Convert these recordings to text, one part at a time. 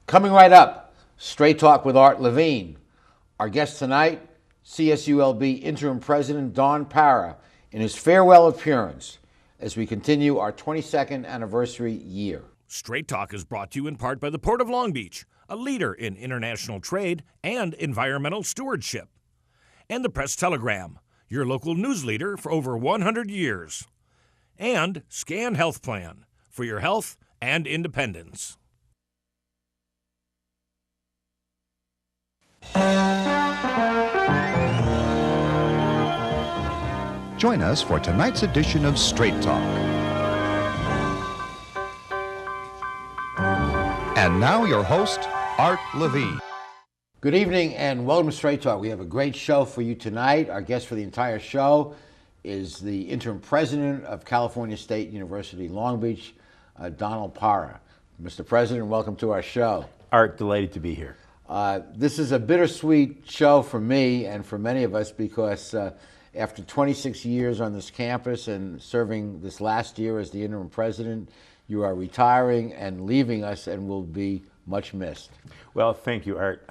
Coming right up, Straight Talk with Art Levine. Our guest tonight, CSULB Interim President Don Para, in his farewell appearance as we continue our 22nd anniversary year. Straight Talk is brought to you in part by the Port of Long Beach, a leader in international trade and environmental stewardship. And the Press Telegram, your local news leader for over 100 years. And Scan Health Plan, for your health and independence. Join us for tonight's edition of Straight Talk. And now your host, Art Levine. Good evening and welcome to Straight Talk. We have a great show for you tonight. Our guest for the entire show is the interim president of California State University, Long Beach, Donald Para. Mr. President, welcome to our show. Art, delighted to be here. This is a bittersweet show for me and for many of us because after 26 years on this campus and serving this last year as the interim president, you are retiring and leaving us and will be much missed. Well, thank you, Art.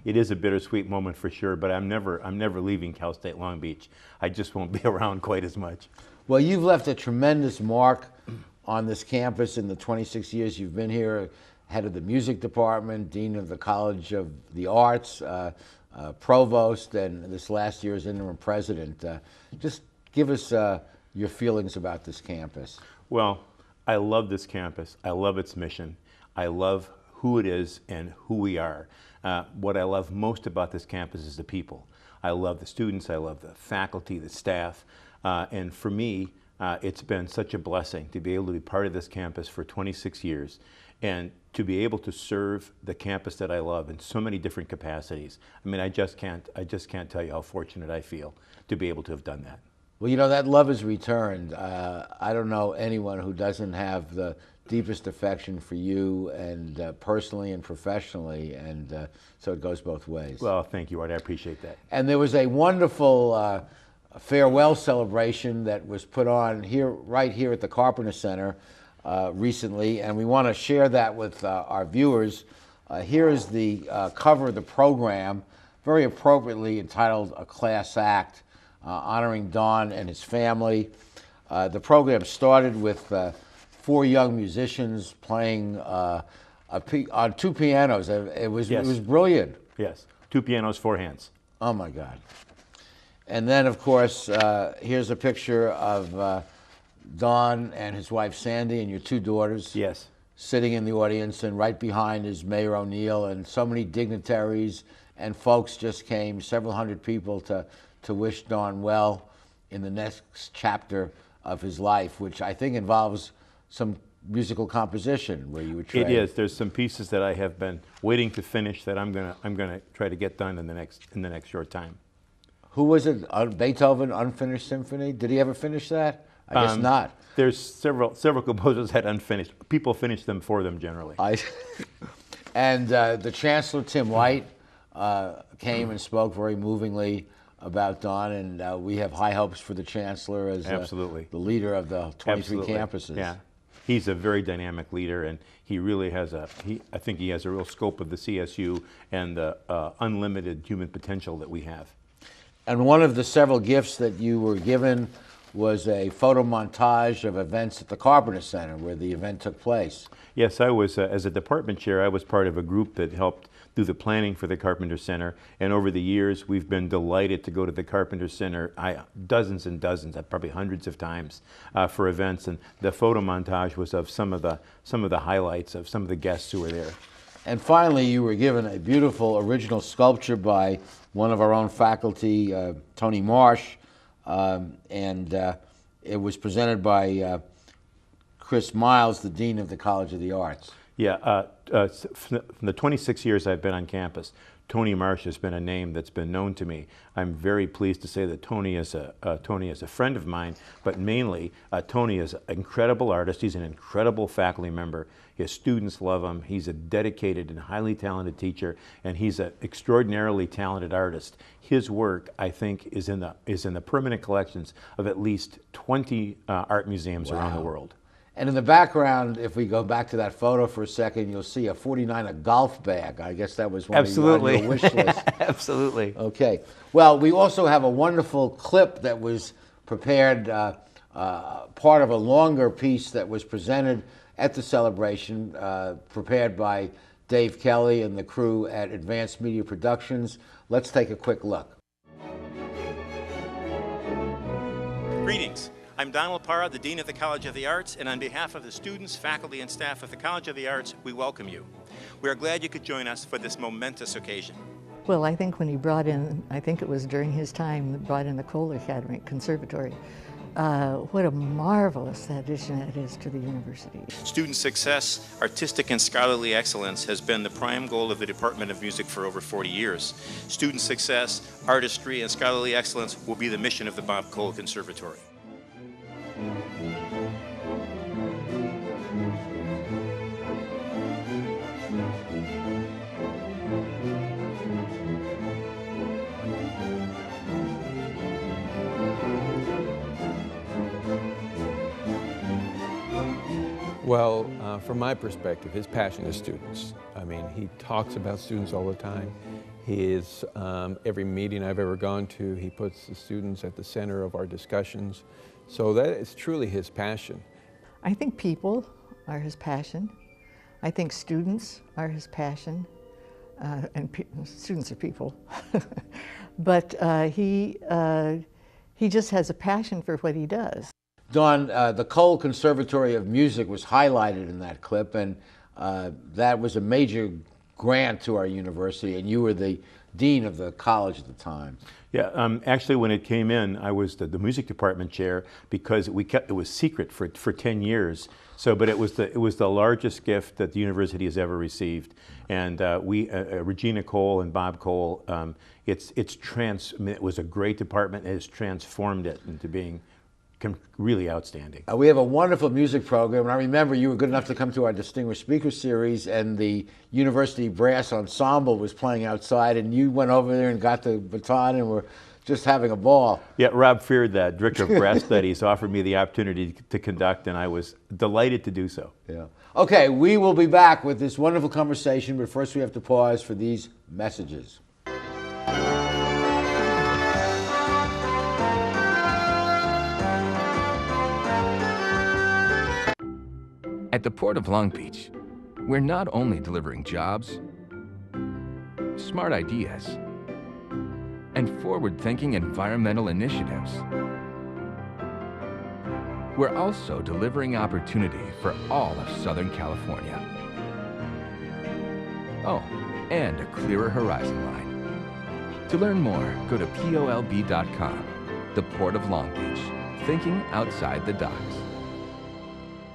It is a bittersweet moment for sure, but I'm never leaving Cal State Long Beach. I just won't be around quite as much. Well, you've left a tremendous mark on this campus in the 26 years you've been here, head of the music department, dean of the College of the Arts, provost, and this last year as interim president. Just give us your feelings about this campus. Well, I love this campus. I love its mission. I love who it is and who we are. What I love most about this campus is the people. I love the students. I love the faculty, the staff. And for me, it's been such a blessing to be able to be part of this campus for 26 years and to be able to serve the campus that I love in so many different capacities. I mean, I just can't tell you how fortunate I feel to be able to have done that. Well, you know, that love is returned. I don't know anyone who doesn't have the deepest affection for you, and personally and professionally, and so it goes both ways. Well, thank you, Art. I appreciate that. And there was a wonderful farewell celebration that was put on here, right here at the Carpenter Center recently, and we want to share that with our viewers. Here is the cover of the program, very appropriately entitled "A Class Act," honoring Don and his family. The program started with 4 young musicians playing on 2 pianos. It was brilliant. Yes, 2 pianos, 4 hands. Oh my God! And then, of course, here's a picture of Don and his wife Sandy and your 2 daughters. Yes. Sitting in the audience, and right behind is Mayor O'Neill, and so many dignitaries and folks just came, several hundred people to wish Don well in the next chapter of his life, which I think involves some musical composition where you would trade. It is. There's some pieces that I have been waiting to finish that I'm gonna try to get done in the next short time. Who was it? Beethoven Unfinished Symphony? Did he ever finish that? I guess not. There's several composers had unfinished. People finish them for them generally. And the Chancellor Tim White came and spoke very movingly about Don, and we have high hopes for the Chancellor as Absolutely. The leader of the 23 Absolutely. campuses. Yeah, he's a very dynamic leader, and he really has I think he has a real scope of the CSU and the unlimited human potential that we have. And one of the several gifts that you were given was a photo montage of events at the Carpenter Center where the event took place. Yes, I was, as a department chair, I was part of a group that helped do the planning for the Carpenter Center, and over the years we've been delighted to go to the Carpenter Center dozens and dozens, probably hundreds of times for events, and the photo montage was of some of the highlights of some of the guests who were there. And finally, you were given a beautiful original sculpture by one of our own faculty, Tony Marsh, and it was presented by Chris Miles, the Dean of the College of the Arts. Yeah, from the 26 years I've been on campus, Tony Marsh has been a name that's been known to me. I'm very pleased to say that Tony is a friend of mine, but mainly Tony is an incredible artist. He's an incredible faculty member. His students love him. He's a dedicated and highly talented teacher, and he's an extraordinarily talented artist. His work, I think, is in the permanent collections of at least 20 art museums around the world. And in the background, if we go back to that photo for a second, you'll see a 49er golf bag. I guess that was one of your, on your wish list. Absolutely. Okay. Well, we also have a wonderful clip that was prepared, part of a longer piece that was presented at the celebration, prepared by Dave Kelly and the crew at Advanced Media Productions. Let's take a quick look. Greetings. I'm Donald Parra, the Dean of the College of the Arts, and on behalf of the students, faculty, and staff of the College of the Arts, we welcome you. We are glad you could join us for this momentous occasion. Well, I think when he brought in, I think it was during his time, brought in the Coal Conservatory, what a marvelous addition that is to the university. Student success, artistic and scholarly excellence has been the prime goal of the Department of Music for over 40 years. Student success, artistry, and scholarly excellence will be the mission of the Coal Conservatory. Well, from my perspective, his passion is students. I mean, he talks about students all the time. He is, every meeting I've ever gone to, he puts the students at the center of our discussions. So that is truly his passion. I think people are his passion. I think students are his passion. Students are people. But he just has a passion for what he does. Dawn, the Cole Conservatory of Music was highlighted in that clip, and that was a major grant to our university, and you were the dean of the college at the time. Yeah, actually when it came in, I was the music department chair because it was secret for 10 years. So, but it was the largest gift that the university has ever received. And Regina Cole and Bob Cole, it was a great department. It has transformed it into being really outstanding. We have a wonderful music program, and I remember you were good enough to come to our Distinguished Speaker Series, and the University Brass Ensemble was playing outside, and you went over there and got the baton and were just having a ball. Yeah, Rob Feard, the Director of Brass Studies, offered me the opportunity to conduct, and I was delighted to do so. Yeah. Okay, we will be back with this wonderful conversation, but first we have to pause for these messages. At the Port of Long Beach, we're not only delivering jobs, smart ideas, and forward-thinking environmental initiatives. We're also delivering opportunity for all of Southern California. Oh, and a clearer horizon line. To learn more, go to POLB.com. The Port of Long Beach, thinking outside the docks.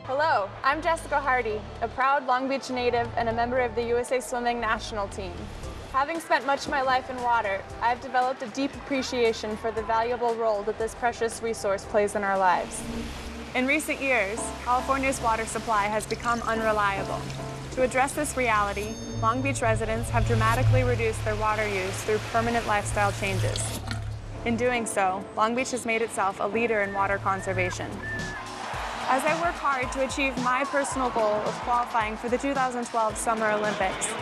Hello, I'm Jessica Hardy, a proud Long Beach native and a member of the USA Swimming national team. Having spent much of my life in water, I've developed a deep appreciation for the valuable role that this precious resource plays in our lives. In recent years, California's water supply has become unreliable. To address this reality, Long Beach residents have dramatically reduced their water use through permanent lifestyle changes. In doing so, Long Beach has made itself a leader in water conservation. As I work hard to achieve my personal goal of qualifying for the 2012 Summer Olympics,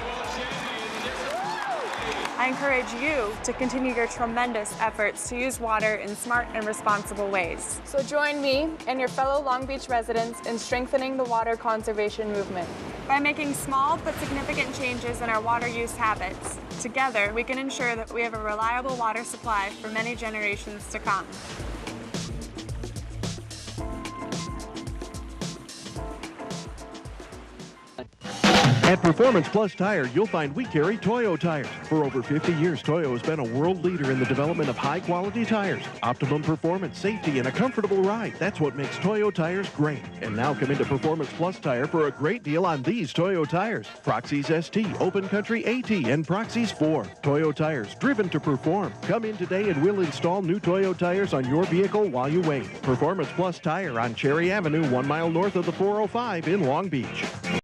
I encourage you to continue your tremendous efforts to use water in smart and responsible ways. So join me and your fellow Long Beach residents in strengthening the water conservation movement. By making small but significant changes in our water use habits, together we can ensure that we have a reliable water supply for many generations to come. At Performance Plus Tire, you'll find we carry Toyo tires. For over 50 years, Toyo has been a world leader in the development of high-quality tires. Optimum performance, safety, and a comfortable ride. That's what makes Toyo tires great. And now come into Performance Plus Tire for a great deal on these Toyo tires. Proxys ST, Open Country AT, and Proxys 4. Toyo tires, driven to perform. Come in today and we'll install new Toyo tires on your vehicle while you wait. Performance Plus Tire on Cherry Avenue, 1 mile north of the 405 in Long Beach.